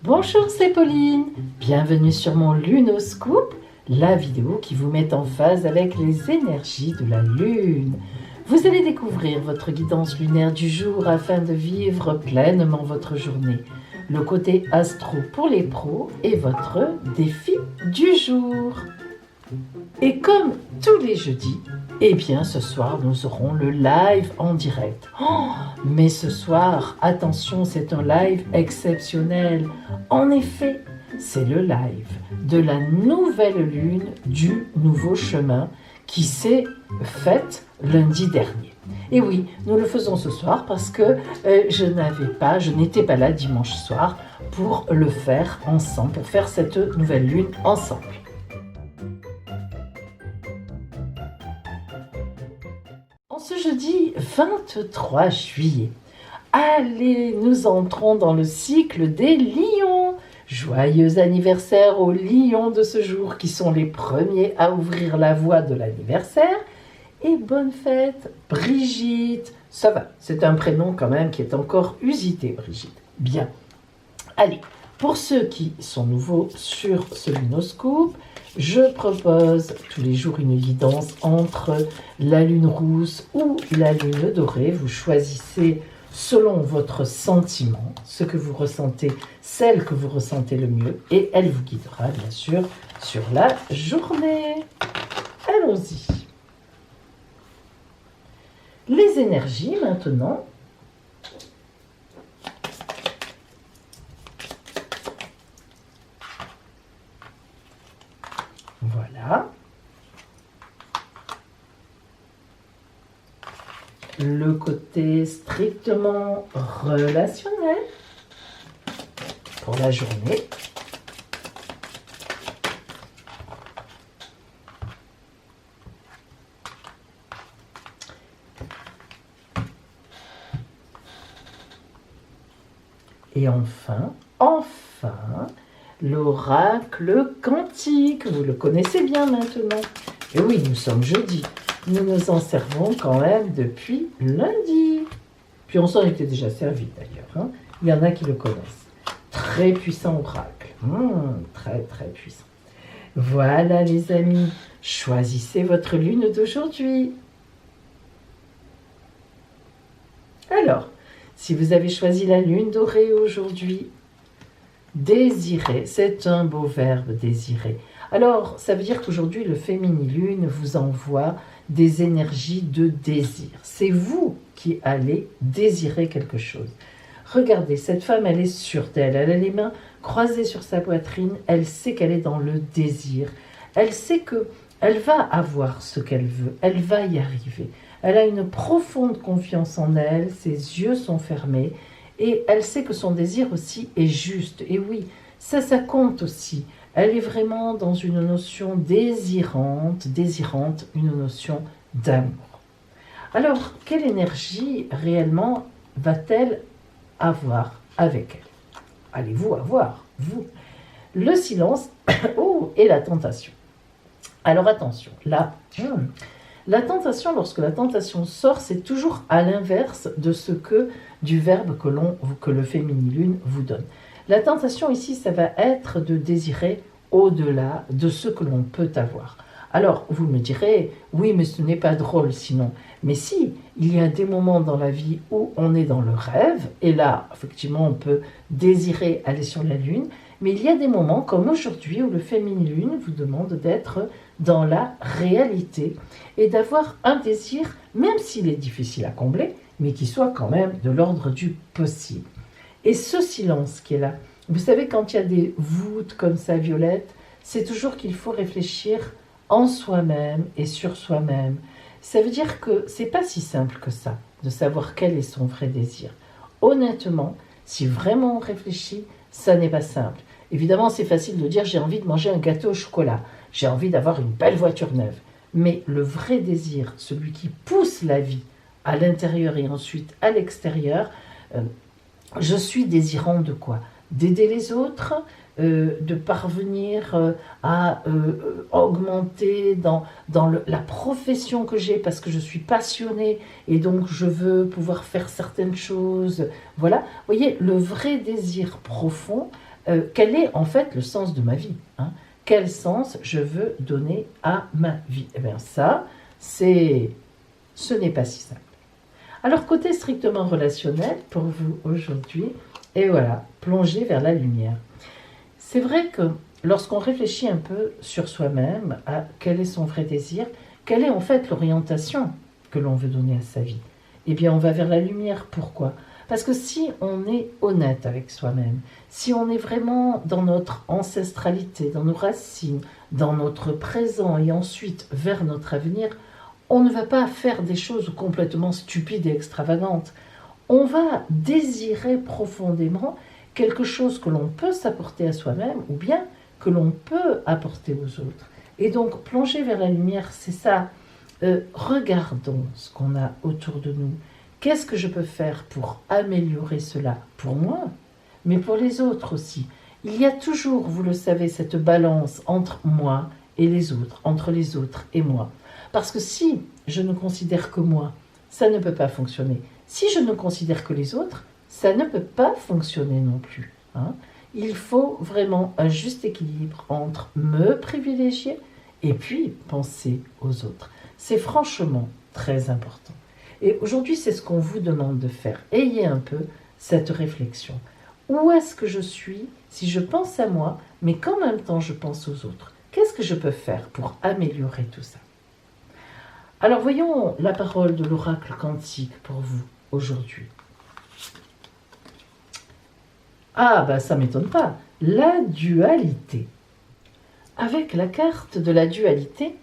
Bonjour, c'est Pauline. Bienvenue sur mon Lunoscope, la vidéo qui vous met en phase avec les énergies de la Lune. Vous allez découvrir votre guidance lunaire du jour afin de vivre pleinement votre journée. Le côté astro pour les pros et votre défi du jour. Et comme tous les jeudis, eh bien ce soir nous aurons le live en direct. Mais ce soir, attention, c'est un live exceptionnel. En effet, c'est le live de la nouvelle lune du nouveau chemin qui s'est faite lundi dernier. Et oui, nous le faisons ce soir parce que je n'étais pas là dimanche soir pour le faire ensemble, pour faire cette nouvelle lune ensemble. En ce jeudi 23 juillet, allez, nous entrons dans le cycle des lions. Joyeux anniversaire aux lions de ce jour qui sont les premiers à ouvrir la voie de l'anniversaire. Et bonne fête, Brigitte. Ça va, c'est un prénom quand même qui est encore usité, Brigitte. Bien. Allez, pour ceux qui sont nouveaux sur ce Lunoscope, je propose tous les jours une guidance entre la lune rousse ou la lune dorée. Vous choisissez selon votre sentiment, ce que vous ressentez, celle que vous ressentez le mieux, et elle vous guidera bien sûr sur la journée. Allons-y. Les énergies maintenant. Voilà. Le côté strictement relationnel pour la journée. Et enfin, l'oracle quantique. Vous le connaissez bien maintenant. Et oui, nous sommes jeudi. Nous nous en servons quand même depuis lundi. Puis on s'en était déjà servi d'ailleurs. Hein. Il y en a qui le connaissent. Très puissant oracle. Très très puissant. Voilà les amis. Choisissez votre lune d'aujourd'hui. Alors, si vous avez choisi la lune dorée aujourd'hui, désirer, c'est un beau verbe, désirer. Alors, ça veut dire qu'aujourd'hui, le féminilune vous envoie des énergies de désir. C'est vous qui allez désirer quelque chose. Regardez, cette femme, elle est sûre d'elle. Elle a les mains croisées sur sa poitrine. Elle sait qu'elle est dans le désir. Elle sait qu'elle va avoir ce qu'elle veut. Elle va y arriver. Elle a une profonde confiance en elle. Ses yeux sont fermés. Et elle sait que son désir aussi est juste. Et oui, ça compte aussi. Elle est vraiment dans une notion désirante, une notion d'amour. Alors, quelle énergie réellement va-t-elle avoir avec elle? Allez-vous avoir, vous? Le silence et la tentation. Alors attention, là, la tentation, lorsque la tentation sort, c'est toujours à l'inverse du verbe que le féminilune vous donne. La tentation ici, ça va être de désirer au-delà de ce que l'on peut avoir. Alors, vous me direz, oui, mais ce n'est pas drôle sinon. Mais si, il y a des moments dans la vie où on est dans le rêve, et là, effectivement, on peut désirer aller sur la lune, mais il y a des moments comme aujourd'hui où le féminilune vous demande d'être dans la réalité et d'avoir un désir, même s'il est difficile à combler, mais qui soit quand même de l'ordre du possible. Et ce silence qui est là, vous savez, quand il y a des voûtes comme ça violettes, c'est toujours qu'il faut réfléchir en soi-même et sur soi-même. Ça veut dire que c'est pas si simple que ça, de savoir quel est son vrai désir. Honnêtement, si vraiment on réfléchit, ça n'est pas simple. Évidemment, c'est facile de dire j'ai envie de manger un gâteau au chocolat, j'ai envie d'avoir une belle voiture neuve. Mais le vrai désir, celui qui pousse la vie à l'intérieur et ensuite à l'extérieur, je suis désirant de quoi? d'aider les autres, de parvenir à augmenter dans la profession que j'ai parce que je suis passionnée et donc je veux pouvoir faire certaines choses. Voilà, vous voyez, le vrai désir profond, quel est en fait le sens de ma vie, hein? Quel sens je veux donner à ma vie? Eh bien ça, ce n'est pas si simple. Alors côté strictement relationnel, pour vous aujourd'hui, et voilà, plonger vers la lumière. C'est vrai que lorsqu'on réfléchit un peu sur soi-même, à quel est son vrai désir, quelle est en fait l'orientation que l'on veut donner à sa vie, eh bien on va vers la lumière. Pourquoi? Parce que si on est honnête avec soi-même, si on est vraiment dans notre ancestralité, dans nos racines, dans notre présent et ensuite vers notre avenir, on ne va pas faire des choses complètement stupides et extravagantes. On va désirer profondément quelque chose que l'on peut s'apporter à soi-même ou bien que l'on peut apporter aux autres. Et donc, plonger vers la lumière, c'est ça. Regardons ce qu'on a autour de nous. Qu'est-ce que je peux faire pour améliorer cela pour moi, mais pour les autres aussi? Il y a toujours, vous le savez, cette balance entre moi et les autres, entre les autres et moi. Parce que si je ne considère que moi, ça ne peut pas fonctionner. Si je ne considère que les autres, ça ne peut pas fonctionner non plus, hein. Il faut vraiment un juste équilibre entre me privilégier et puis penser aux autres. C'est franchement très important. Et aujourd'hui, c'est ce qu'on vous demande de faire. Ayez un peu cette réflexion. Où est-ce que je suis si je pense à moi, mais qu'en même temps je pense aux autres? Qu'est-ce que je peux faire pour améliorer tout ça? Alors voyons la parole de l'oracle quantique pour vous aujourd'hui. Ah bah ça m'étonne pas, la dualité. Avec la carte de la dualité,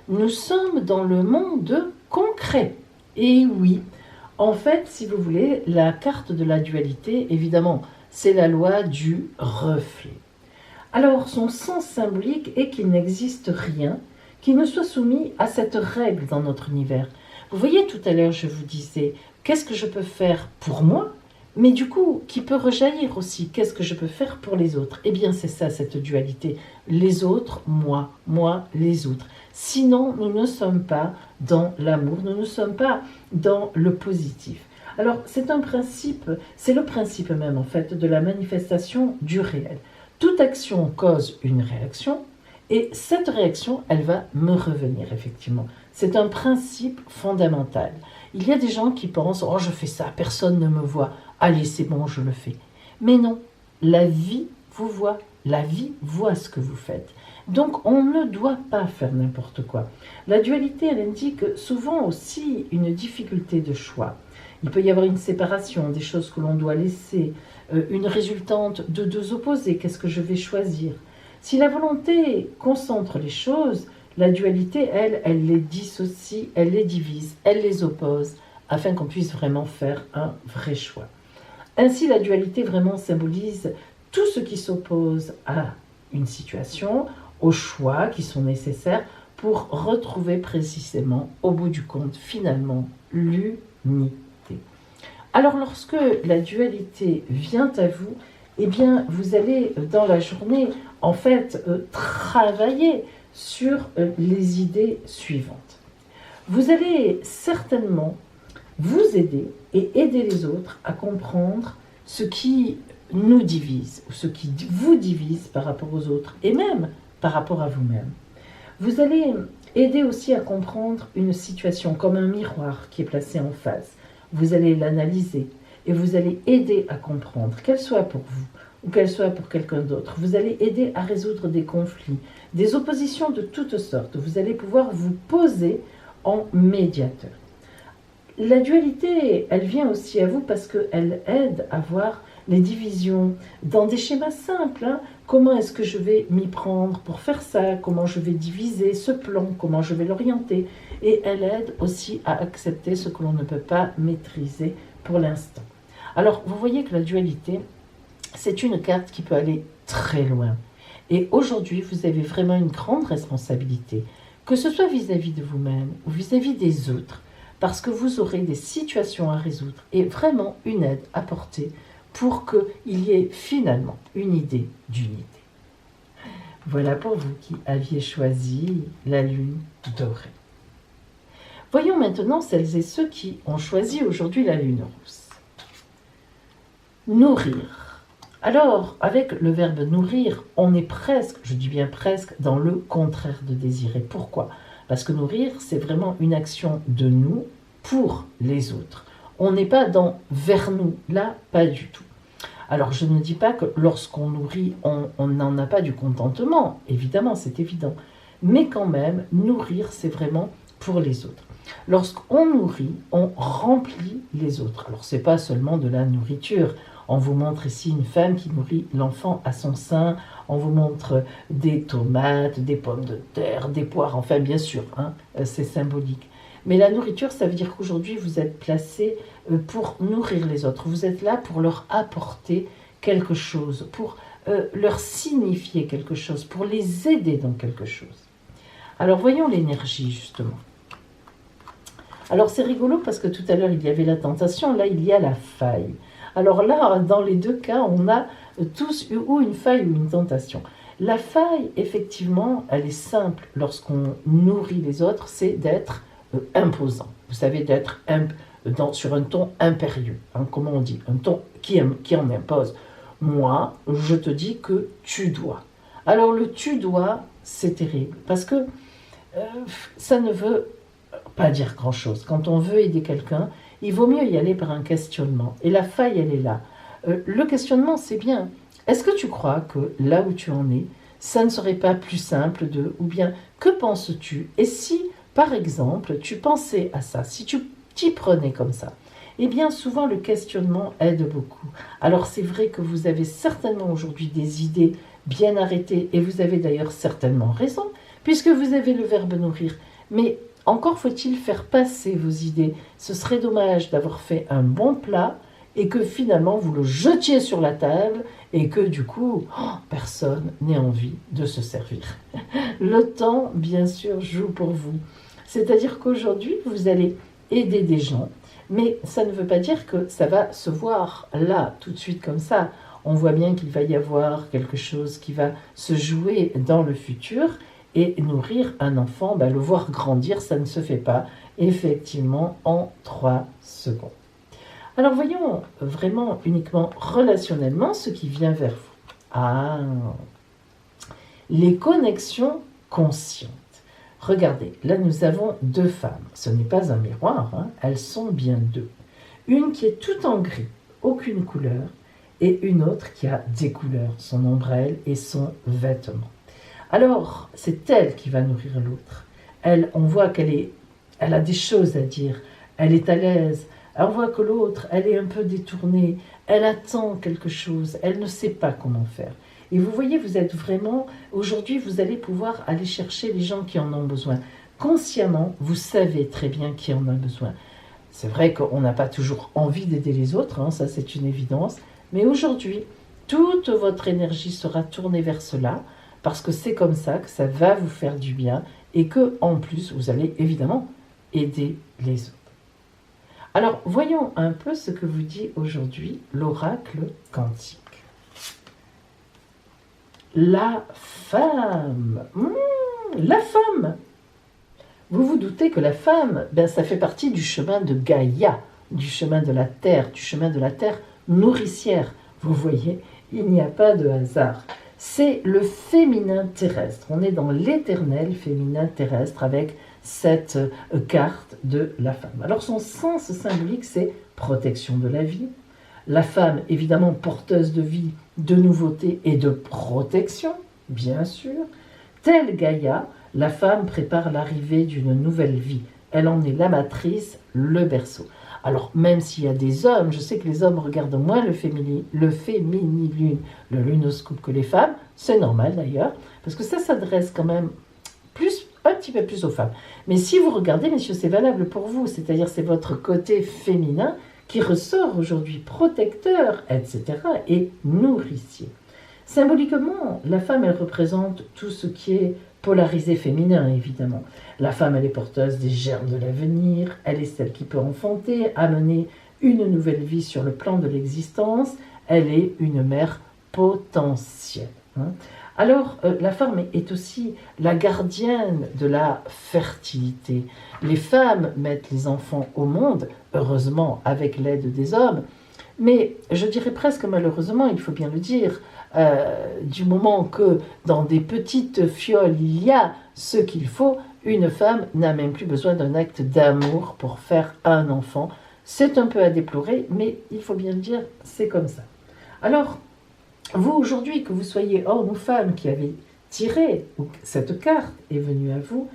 nous sommes dans le monde concret. Et oui, en fait, si vous voulez, la carte de la dualité, évidemment, c'est la loi du reflet. Alors, son sens symbolique est qu'il n'existe rien qui ne soit soumis à cette règle dans notre univers. Vous voyez, tout à l'heure, je vous disais, qu'est-ce que je peux faire pour moi? Mais du coup, qui peut rejaillir aussi, qu'est-ce que je peux faire pour les autres? Eh bien, c'est ça, cette dualité. Les autres, moi, les autres. Sinon, nous ne sommes pas dans l'amour, nous ne sommes pas dans le positif. Alors, c'est un principe, c'est le principe même, en fait, de la manifestation du réel. Toute action cause une réaction, et cette réaction, elle va me revenir, effectivement. C'est un principe fondamental. Il y a des gens qui pensent « Oh, je fais ça, personne ne me voit. Allez, c'est bon, je le fais. » Mais non, la vie vous voit. La vie voit ce que vous faites. Donc, on ne doit pas faire n'importe quoi. La dualité, elle indique souvent aussi une difficulté de choix. Il peut y avoir une séparation, des choses que l'on doit laisser, une résultante de deux opposés. Qu'est-ce que je vais choisir? Si la volonté concentre les choses, la dualité, elle les dissocie, elle les divise, elle les oppose, afin qu'on puisse vraiment faire un vrai choix. Ainsi, la dualité vraiment symbolise tout ce qui s'oppose à une situation, aux choix qui sont nécessaires pour retrouver précisément, au bout du compte, finalement, l'unité. Alors, lorsque la dualité vient à vous, eh bien, vous allez, dans la journée, en fait, travailler sur les idées suivantes. Vous allez certainement vous aider et aider les autres à comprendre ce qui nous divise, ou ce qui vous divise par rapport aux autres, et même par rapport à vous-même. Vous allez aider aussi à comprendre une situation comme un miroir qui est placé en face. Vous allez l'analyser et vous allez aider à comprendre, qu'elle soit pour vous ou qu'elle soit pour quelqu'un d'autre. Vous allez aider à résoudre des conflits, des oppositions de toutes sortes. Vous allez pouvoir vous poser en médiateur. La dualité, elle vient aussi à vous parce qu'elle aide à voir les divisions dans des schémas simples. Comment est-ce que je vais m'y prendre pour faire ça? Comment je vais diviser ce plan? Comment je vais l'orienter? Et elle aide aussi à accepter ce que l'on ne peut pas maîtriser pour l'instant. Alors, vous voyez que la dualité, c'est une carte qui peut aller très loin. Et aujourd'hui, vous avez vraiment une grande responsabilité, que ce soit vis-à-vis de vous-même ou vis-à-vis des autres, parce que vous aurez des situations à résoudre et vraiment une aide à apporter pour qu'il y ait finalement une idée d'unité. Voilà pour vous qui aviez choisi la lune dorée. Voyons maintenant celles et ceux qui ont choisi aujourd'hui la lune rousse. Nourrir. Alors, avec le verbe nourrir, on est presque, je dis bien presque, dans le contraire de désirer. Pourquoi ? Parce que nourrir, c'est vraiment une action de nous pour les autres. On n'est pas dans vers nous, là, pas du tout. Alors, je ne dis pas que lorsqu'on nourrit, on n'en a pas du contentement. Évidemment, c'est évident. Mais quand même, nourrir, c'est vraiment pour les autres. Lorsqu'on nourrit, on remplit les autres. Alors, ce n'est pas seulement de la nourriture. On vous montre ici une femme qui nourrit l'enfant à son sein. On vous montre des tomates, des pommes de terre, des poires. Enfin, bien sûr, hein, c'est symbolique. Mais la nourriture, ça veut dire qu'aujourd'hui, vous êtes placé pour nourrir les autres. Vous êtes là pour leur apporter quelque chose, pour leur signifier quelque chose, pour les aider dans quelque chose. Alors, voyons l'énergie, justement. Alors, c'est rigolo parce que tout à l'heure, il y avait la tentation. Là, il y a la faille. Alors là, dans les deux cas, on a tous ou une faille ou une tentation. La faille, effectivement, elle est simple lorsqu'on nourrit les autres, c'est d'être imposant. Vous savez, d'être sur un ton impérieux, hein, comment on dit, un ton qui en impose. Moi, je te dis que tu dois. Alors le tu dois, c'est terrible, parce que ça ne veut pas dire grand-chose. Quand on veut aider quelqu'un, il vaut mieux y aller par un questionnement. Et la faille, elle est là. Le questionnement, c'est bien. Est-ce que tu crois que là où tu en es, ça ne serait pas plus simple ou bien, que penses-tu? Et si, par exemple, tu pensais à ça, si tu t'y prenais comme ça, eh bien, souvent, le questionnement aide beaucoup. Alors, c'est vrai que vous avez certainement aujourd'hui des idées bien arrêtées, et vous avez d'ailleurs certainement raison, puisque vous avez le verbe nourrir. Mais encore faut-il faire passer vos idées. Ce serait dommage d'avoir fait un bon plat et que finalement vous le jetiez sur la table et que du coup, personne n'ait envie de se servir. Le temps, bien sûr, joue pour vous. C'est-à-dire qu'aujourd'hui, vous allez aider des gens, mais ça ne veut pas dire que ça va se voir là, tout de suite comme ça. On voit bien qu'il va y avoir quelque chose qui va se jouer dans le futur. Et nourrir un enfant, le voir grandir, ça ne se fait pas, effectivement, en 3 secondes. Alors voyons vraiment uniquement relationnellement ce qui vient vers vous. Ah, les connexions conscientes. Regardez, là nous avons 2 femmes. Ce n'est pas un miroir, hein, elles sont bien 2. Une qui est toute en gris, aucune couleur, et une autre qui a des couleurs, son ombrelle et son vêtement. Alors, c'est elle qui va nourrir l'autre. On voit qu'elle a des choses à dire, elle est à l'aise. On voit que l'autre, elle est un peu détournée, elle attend quelque chose, elle ne sait pas comment faire. Et vous voyez, vous êtes vraiment, aujourd'hui, vous allez pouvoir aller chercher les gens qui en ont besoin. Consciemment, vous savez très bien qui en a besoin. C'est vrai qu'on n'a pas toujours envie d'aider les autres, hein, ça c'est une évidence, mais aujourd'hui, toute votre énergie sera tournée vers cela, parce que c'est comme ça que ça va vous faire du bien et que en plus vous allez évidemment aider les autres. Alors voyons un peu ce que vous dit aujourd'hui l'oracle quantique. La femme. La femme. Vous vous doutez que la femme, ça fait partie du chemin de Gaïa, du chemin de la terre nourricière. Vous voyez, il n'y a pas de hasard. C'est le féminin terrestre. On est dans l'éternel féminin terrestre avec cette carte de la femme. Alors son sens symbolique, c'est protection de la vie. La femme, évidemment, porteuse de vie, de nouveauté et de protection, bien sûr. Telle Gaïa, la femme prépare l'arrivée d'une nouvelle vie. Elle en est la matrice, le berceau. Alors, même s'il y a des hommes, je sais que les hommes regardent moins le féminilune, le lunoscope que les femmes, c'est normal d'ailleurs, parce que ça s'adresse quand même un petit peu plus aux femmes. Mais si vous regardez, messieurs, c'est valable pour vous, c'est-à-dire c'est votre côté féminin qui ressort aujourd'hui, protecteur, etc., et nourricier. Symboliquement, la femme, elle représente tout ce qui est polarisé féminin, évidemment. La femme, elle est porteuse des germes de l'avenir, elle est celle qui peut enfanter, amener une nouvelle vie sur le plan de l'existence, elle est une mère potentielle. Alors, la femme est aussi la gardienne de la fertilité. Les femmes mettent les enfants au monde, heureusement avec l'aide des hommes, mais je dirais presque malheureusement, il faut bien le dire, du moment que dans des petites fioles il y a ce qu'il faut, une femme n'a même plus besoin d'un acte d'amour pour faire un enfant. C'est un peu à déplorer, mais il faut bien le dire, c'est comme ça. Alors, vous aujourd'hui, que vous soyez homme ou femme qui avez tiré, ou cette carte est venue à vous,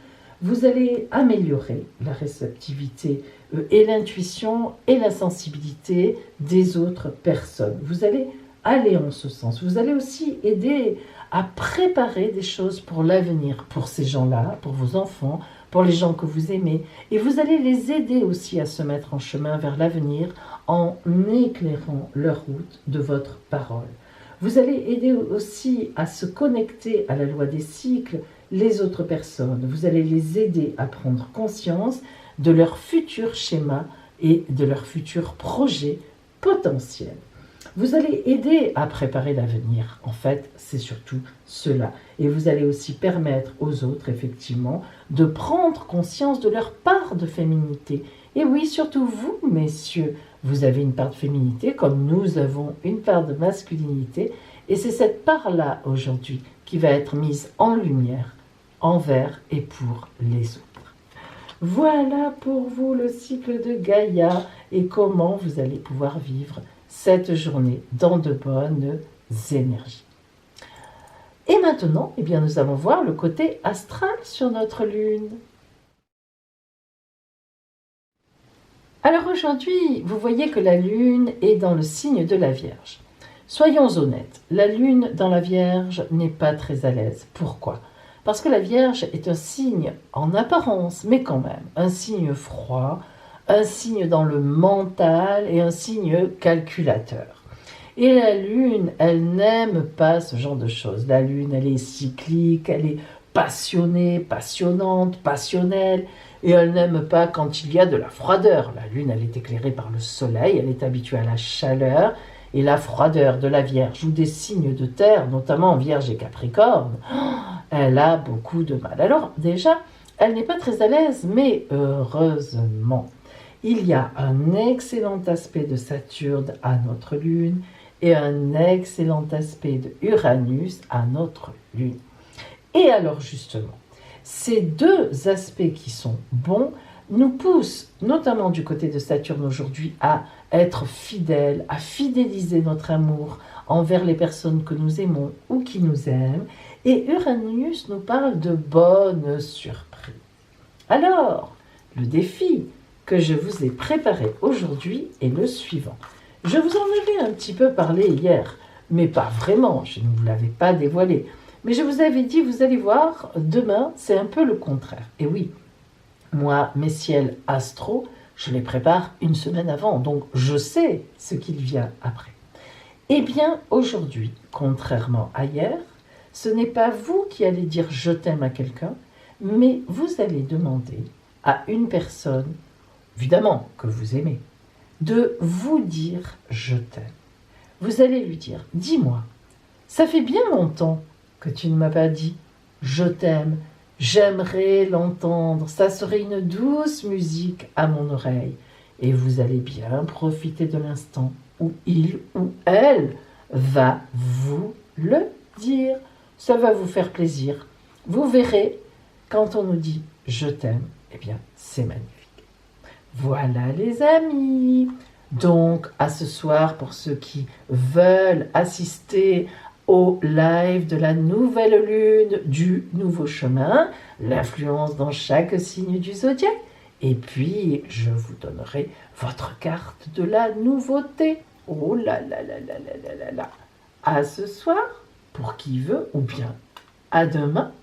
vous allez améliorer la réceptivité et l'intuition et la sensibilité des autres personnes. Vous allez aller en ce sens. Vous allez aussi aider à préparer des choses pour l'avenir, pour ces gens-là, pour vos enfants, pour les gens que vous aimez. Et vous allez les aider aussi à se mettre en chemin vers l'avenir en éclairant leur route de votre parole. Vous allez aider aussi à se connecter à la loi des cycles, les autres personnes. Vous allez les aider à prendre conscience de leur futur schéma et de leur futur projet potentiel. Vous allez aider à préparer l'avenir. En fait, c'est surtout cela. Et vous allez aussi permettre aux autres, effectivement, de prendre conscience de leur part de féminité. Et oui, surtout vous, messieurs, vous avez une part de féminité comme nous avons une part de masculinité. Et c'est cette part-là, aujourd'hui, qui va être mise en lumière envers et pour les autres. Voilà pour vous le cycle de Gaïa et comment vous allez pouvoir vivre cette journée dans de bonnes énergies. Et maintenant, eh bien, nous allons voir le côté astral sur notre lune. Alors aujourd'hui, vous voyez que la lune est dans le signe de la Vierge. Soyons honnêtes, la lune dans la Vierge n'est pas très à l'aise. Pourquoi ? Parce que la Vierge est un signe en apparence, mais quand même, un signe froid, un signe dans le mental et un signe calculateur. Et la Lune, elle n'aime pas ce genre de choses. La Lune, elle est cyclique, elle est passionnée, passionnante, passionnelle, et elle n'aime pas quand il y a de la froideur. La Lune, elle est éclairée par le Soleil, elle est habituée à la chaleur, et la froideur de la Vierge ou des signes de terre, notamment Vierge et Capricorne, elle a beaucoup de mal. Alors déjà, elle n'est pas très à l'aise, mais heureusement, il y a un excellent aspect de Saturne à notre Lune et un excellent aspect de Uranus à notre Lune. Et alors justement, ces deux aspects qui sont bons nous poussent, notamment du côté de Saturne aujourd'hui, à être fidèles, à fidéliser notre amour envers les personnes que nous aimons ou qui nous aiment. Et Uranus nous parle de bonnes surprises. Alors, le défi que je vous ai préparé aujourd'hui est le suivant. Je vous en avais un petit peu parlé hier, mais pas vraiment, je ne vous l'avais pas dévoilé. Mais je vous avais dit, vous allez voir, demain, c'est un peu le contraire. Et oui, moi, mes ciels astro, je les prépare une semaine avant, donc je sais ce qu'il vient après. Eh bien, aujourd'hui, contrairement à hier, ce n'est pas vous qui allez dire « je t'aime » à quelqu'un, mais vous allez demander à une personne, évidemment que vous aimez, de vous dire « je t'aime ». Vous allez lui dire « dis-moi, ça fait bien longtemps que tu ne m'as pas dit « je t'aime ». J'aimerais l'entendre, ça serait une douce musique à mon oreille. Et vous allez bien profiter de l'instant où il ou elle va vous le dire. Ça va vous faire plaisir. Vous verrez, quand on nous dit « je t'aime », eh bien, c'est magnifique. Voilà les amis. Donc, à ce soir, pour ceux qui veulent assister au live de la nouvelle lune du nouveau chemin, l'influence dans chaque signe du zodiaque. Et puis, je vous donnerai votre carte de la nouveauté. Oh là là là là là là là là. À ce soir, pour qui veut, ou bien à demain.